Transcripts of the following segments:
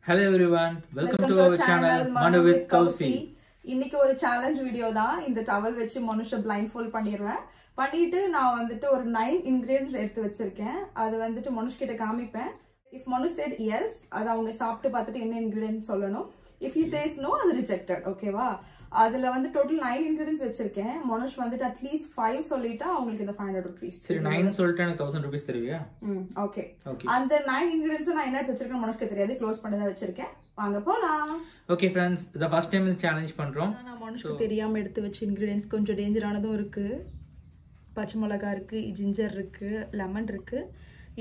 Hello everyone, welcome to our channel Manu with Kausi. இன்னைக்கு ஒரு challenge video தான். இந்த டவல் வச்சு மனுஷ பிளைண்ட் ஃபோல்ட் பண்ணிடுவேன். பண்ணிட்டு நான் வந்துட்டு ஒரு 9 இன்கிரிடியன்ட்ஸ் எடுத்து வச்சிருக்கேன். அது வந்துட்டு மனுஷ் கிட்ட காமிப்பேன். இஃப் மனு said yes, அது அவங்க சாப்பிட்டு பார்த்துட்டு என்ன இன்கிரிடியன்ட் சொல்லணும். If he says no, அது ரிஜெக்டட். ஓகேவா? அதுல வந்து டோட்டல் 9 இன்கிரிடியன்ட்ஸ் வச்சிருக்கேன். மனுஷ் வந்துட்டு அட்லீஸ்ட் 5 சொல்லிட்டா அவங்களுக்கு இந்த 500 rupees. சரி 9 சொல்லிட்டு எனக்கு 1000 rupees தருவியா? ஓகே. அந்த 9 இன்கிரிடியன்ட்ஸ் நான் என்ன வச்சிருக்கேன் மனுஷ்க்கு தெரியாது. க்ளோஸ் பண்ணி தான் வச்சிருக்கேன். வாங்க போலாம். Okay friends, the first time இந்த சேலஞ்ச் பண்றோம். நான் மனுஷ்க்கு தெரியாம எடுத்து வச்ச இன்கிரிடியன்ட்ஸ் கொஞ்சம் டேஞ்சரானதும் இருக்கு. பச்சை மிளகாய் இருக்கு, ஜிஞ்சர் இருக்கு, லெமன் இருக்கு.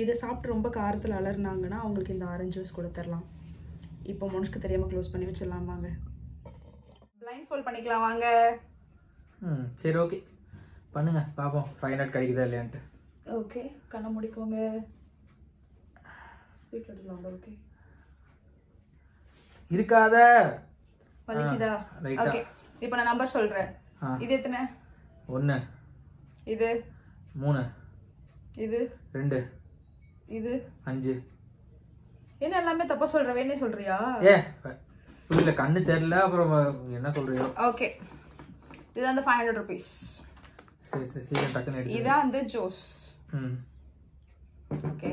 இதை சாப்பிட்டு ரொம்ப காரத்துல அலர்னாங்கன்னா அவங்களுக்கு இந்த ஆரஞ்சு ஜூஸ் கொடுத்துடலாம். இப்போ மனுஷ்க்கு தெரியாம க்ளோஸ் பண்ணி வச்சிடலாம். வாங்க பிளைண்ட் ஃபோல்ட் பண்ணிக்கலாம். வாங்க. சரி ஓகே பண்ணுங்க பாப்போம் 500 கிடைக்குதா இல்லையான்ட்டு. ஓகே கண்ணை முடிக்கோங்க. ஸ்பீக்கர் எடுக்கலாம். ஓகே இருக்காத வலிக்குதா? ஓகே இப்போ நான் நம்பர் சொல்றேன். இது எத்தனை? 1 இது 3 இது 2 இது 5. என்ன எல்லாமே தப்பா சொல்ற? வேணே சொல்றியா? புரியல, கண்ணு தெரியல, அப்புறம் என்ன சொல்றியோ. ஓகே இது அந்த 500 rupees. சரி சரி சீக்கிரம் டக்குன்னு எடுத்து. இதான் அந்த ஜூஸ். Okay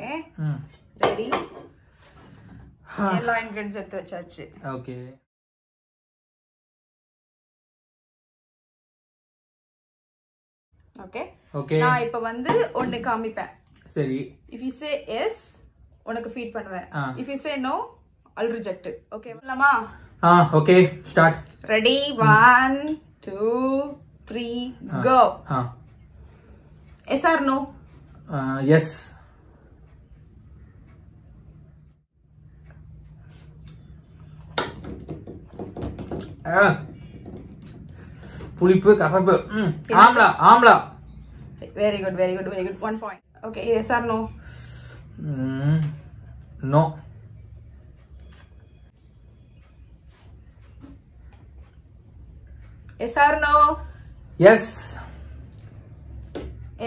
ready. எல்லா இன்கிரிடியன்ட்ஸ் எடுத்து வச்சாச்சு. ஓகே ஓகே ஓகே நான் இப்ப வந்து ஒன்னு காமிப்பேன். சரி. if you say yes உனக்கு ஃபீட் பண்ணுவேன். if you say no I'll reject it. Okay பண்ணலாமா? Okay start. Ready 1 2 3 go. yes or no? yes. புளிப்பு கசப்பு. Amla amla. very good very good very good. 1 point. okay yes or no? no. yes or no? yes.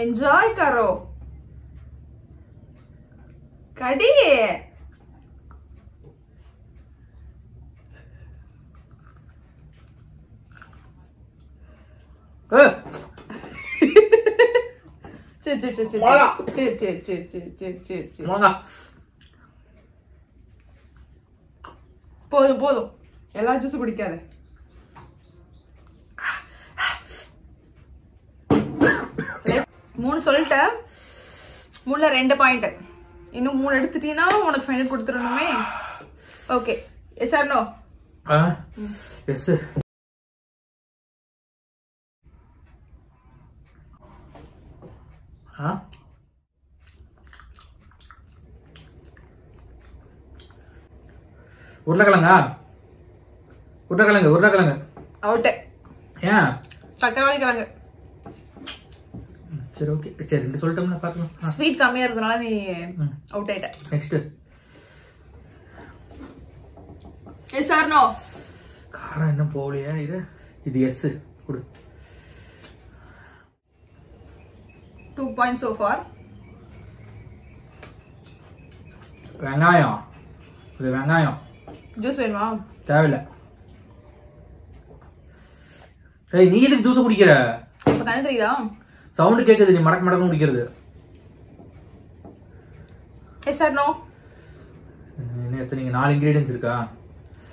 enjoy karo. kadi போதும் போதும் எல்லா ஜூஸும் குடிக்காத. 3 சொல்லிட்டேன். 3ல 2 point. இன்னும் 3 எடுத்துட்டீங்கன்னா உனக்கு ஃபைனல் கொடுத்துடணுமே. Okay yes or no? Yes. உருளைக்கிழங்கா? உருளைக்கிழங்கு உருளைக்கிழங்கு அவுட். ஏன்? சக்கரவள்ளி கிழங்கு. சரி ஓகே சரி 2 சொல்லிட்டோம்னா பாத்துக்கலாம். ஸ்வீட் கம்மியா இருந்தனால நீ அவுட் ஆயிட்ட. நெக்ஸ்ட். Yes or no? காரம் என்ன போகலையா? இது எஸ் கொடு. 2 points so far. வெங்காயம். இது வெங்காயம். ஜூஸ் வேணுமா? தேவையில்லை. ஏய் நீ எதுக்கு ஜூஸ் குடிக்கிற? அப்ப கண்ணு தெரியுதா? சவுண்ட் கேக்குது, நீ மடக்கு மடக்கு குடிக்கிறது. Yes or no? என்ன எத்தனை? 4 இன்கிரிடியன்ட்ஸ் இருக்கா?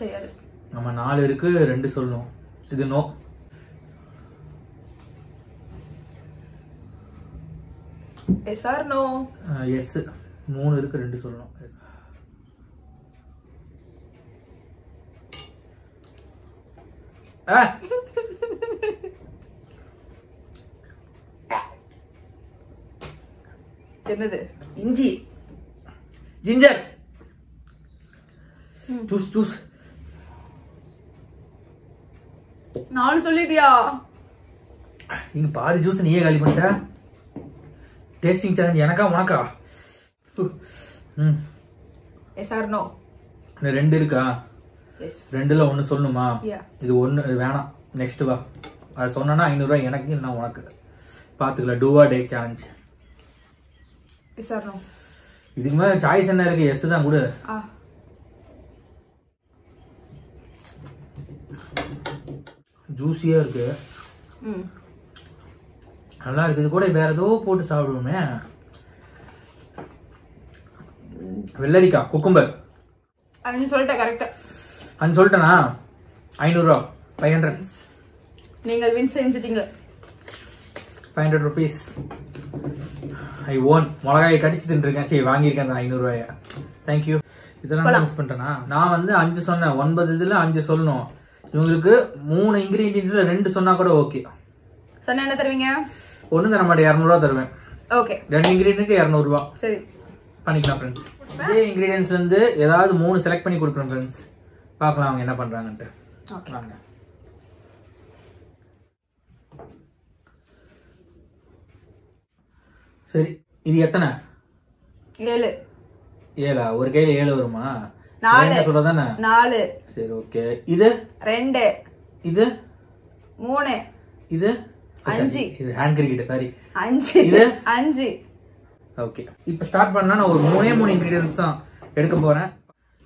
தெரியாது. நம்ம 4 இருக்கு, 2 சொல்லணும். இது no. Yes or no? Yes. 3 இருக்கு, 2 சொல்லணும். என்னது? இஞ்சி, ஜிஞ்சர், ஜூஸ் ஜூஸ். 4 சொல்லிட்டியா? இங்க பாதி ஜூஸ் நீயே காலி பண்ணிட்ட. டேஸ்டிங் சேலஞ்ச் எனக்கா உனக்கா? S or no? 2 இருக்கா? எஸ். 2ல 1 சொல்லணுமா? இது 1 வேணாம். நெக்ஸ்ட் வா. அது சொன்னா 500 ரூபாய் எனக்கு, இல்லைன்னா உனக்கு. பாத்துக்கலாம். Do or dare challenge. Yes or no? இதுக்கு மேல சாய்ஸ் என்ன இருக்கு? எஸ் தான் கொடு. ஜூஸியா இருக்கு. நல்லா இருக்கு. இது கூட வேற ஏதோ போட்டு சாப்பிடுவோமே. வெள்ளரிக்காய், குக்கும்பர். அஞ்சு சொல்லிட்டேன் கரெக்டா. அஞ்சு சொல்லிட்டேனா? 500 ரூபா. 500. நீங்கள் வின் செஞ்சுட்டீங்க. 500 rupees. I own. மிளகாயை கடிச்சு தின்றுருக்கேன். சரி வாங்கியிருக்கேன் அந்த 500 ரூபாய. தேங்க்யூ. இதெல்லாம் மிஸ் பண்ணிட்டேனா? நான் வந்து 5 சொன்னேன். 9 இதுல 5 சொல்லணும். இவங்களுக்கு 3 இன்கிரீடியன்ட்ல 2 சொன்னா கூட ஓகே. சொன்னா என்ன தருவீங்க? ஒண்ணு தர மாட்டேன். 200 ரூபா தருவேன். ஓகே. 2 இன்கிரீடியன்ட்க்கு 200 ரூபா. சரி பண்ணிக்கலாம் ஃப்ரெண்ட்ஸ். இதே இன்கிரீடியன்ட்ஸ்ல இருந்து ஏதாவது 3 செலக்ட் பண்ணி கொடுப்பேன் ஃப்ரெண்ட்ஸ். பார்க்கலாம் அவங்க என்ன பண்றாங்கன்ட்டு. ஓகே வாங்க. சரி இது எத்தனை? 7. 7 ஒரு கையில 7 வருமா? 4 சொல்றதானே? 4. சரி ஓகே. இது 2. இது 3. இது 5. இது ஹேண்ட் கிரிக்கெட் சாரி. 5. இது 5. ஓகே. இப்போ ஸ்டார்ட் பண்ணா நான் ஒரு 3 இன்கிரிடியன்ட்ஸ் தான் எடுக்க போறேன்.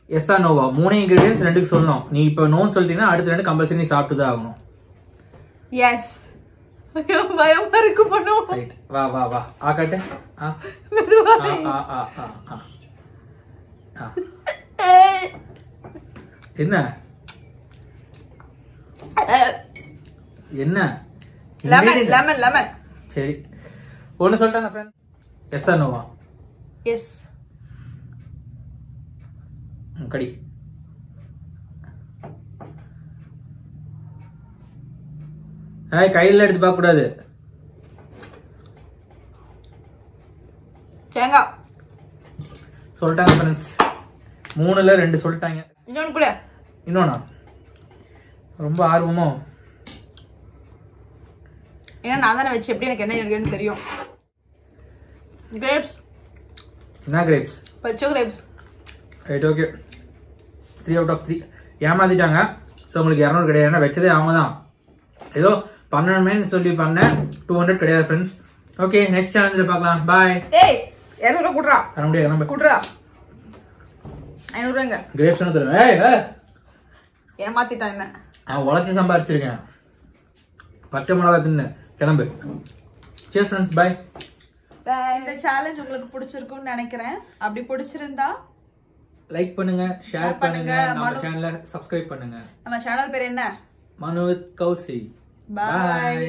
S or Noah? 3 இன்கிரிடியன்ட்ஸ் 2க்கு சொல்லணும். நீ இப்போ நோன்னு சொல்லிட்டீங்கன்னா அடுத்த 2 கம்பல்சரி நீ சாப்பிட்டு தான் ஆகணும். எஸ். பயமா இருக்கு பண்ணு. ரைட். வா வா வா. ஆ கட்டு. ஆ மெதுவா. ஆ ஆ ஆ ஆ ஆ. என்ன என்ன? Lemon lemon lemon. சரி ஒன்னு சொல்லிட்டாங்க ஃப்ரெண்ட். எஸ் ஆர் நோவா? எஸ். கடி. ஏய் கையில எடுத்து பார்க்க கூடாது. தேங்காய் சொல்லிட்டாங்க ஃப்ரெண்ட்ஸ். 3ல 2 சொல்லிட்டாங்க. இன்னொன்னு கூட. இன்னொன்னா? ரொம்ப ஆர்வமோ? ஏன்னா நான் தானே வச்சு எப்படி எனக்கு என்ன இருக்குன்னு தெரியும். கிரேப்ஸ். என்ன கிரேப்ஸ்? பச்சை grapes. Right okay. 3 out of 3. ஏமாத்திட்டாங்க. ஸோ உங்களுக்கு 200 கிடையாது. ஏன்னா வச்சதே அவங்க தான். ஏதோ பண்ணணுமேன்னு சொல்லி பண்ணேன். 200 கிடையாது ஃப்ரெண்ட்ஸ். ஓகே நெக்ஸ்ட் சேலஞ்சில் பார்க்கலாம். பாய். ஏய் 200 குடுறா. தர முடியாது நம்ம. குடுறா. 500 ரூபாய்ங்க. கிரேப்ஸ் தருவேன். ஏய் ஏமாத்திட்டான் என்ன? நான் உழைச்சி சம்பாரிச்சிருக்கேன். பச்சை மிளகா தின்னு கிளம்பு. cheers friends. bye. இந்த சேலஞ்ச் உங்களுக்கு பிடிச்சிருக்கும்னு நினைக்கிறேன். அப்படி பிடிச்சிருந்தா லைக் பண்ணுங்க, ஷேர் பண்ணுங்க, நம்ம சேனலை சப்ஸ்கிரைப் பண்ணுங்க. நம்ம சேனல் பேர் என்ன? மனு வித் கௌசி. Bye.